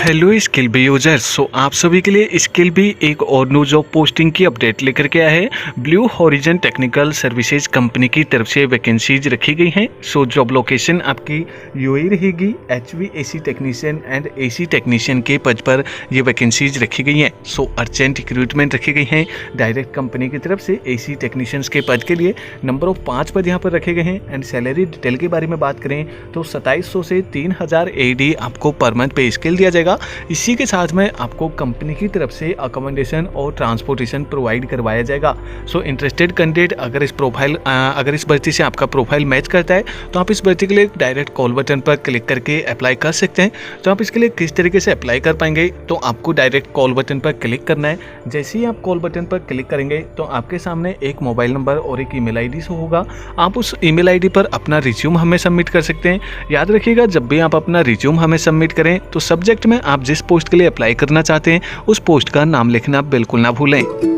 Hello skill B users. आप सभी के लिए स्किल बी एक और न्यू जॉब पोस्टिंग की अपडेट लेकर के आया है। Blue horizon technical services company की तरफ से वैकेंसीज रखी गई हैं। जॉब लोकेशन आपकी यूएई रहेगी। HVAC technician and AC technician के पद पर ये वैकेंसीज रखी गई हैं। अर्जेंट रिक्रूटमेंट रखी गई हैं डायरेक्ट कंपनी की तरफ से। AC टेक्नीशियंस के पद के लिए नंबर ऑफ 5 पद यहाँ पर रखे गए हैं। एंड सैलरी डिटेल के बारे में बात करें तो 2700 से 3000 AD आपको पर मंथ पे स्किल दिया जाएगा। इसी के साथ में आपको कंपनी की तरफ से अकोमोडेशन और ट्रांसपोर्टेशन प्रोवाइड करवाया जाएगा। इंटरेस्टेड कैंडिडेट अगर इस भर्ती से आपका प्रोफाइल मैच करता है तो आप इस भर्ती के लिए डायरेक्ट कॉल बटन पर क्लिक करके अप्लाई कर सकते हैं। तो आप इसके लिए किस तरीके से अप्लाई कर पाएंगे, तो आपको डायरेक्ट कॉल बटन पर क्लिक करना है। जैसे ही आप कॉल बटन पर क्लिक करेंगे तो आपके सामने एक मोबाइल नंबर और एक ईमेल आईडी शो होगा। आप उस ईमेल आईडी पर अपना रिज्यूम हमें सबमिट कर सकते हैं। याद रखिएगा, जब भी आप अपना रिज्यूम हमें सबमिट करें तो सब्जेक्ट में आप जिस पोस्ट के लिए अप्लाई करना चाहते हैं उस पोस्ट का नाम लिखना बिल्कुल ना भूलें।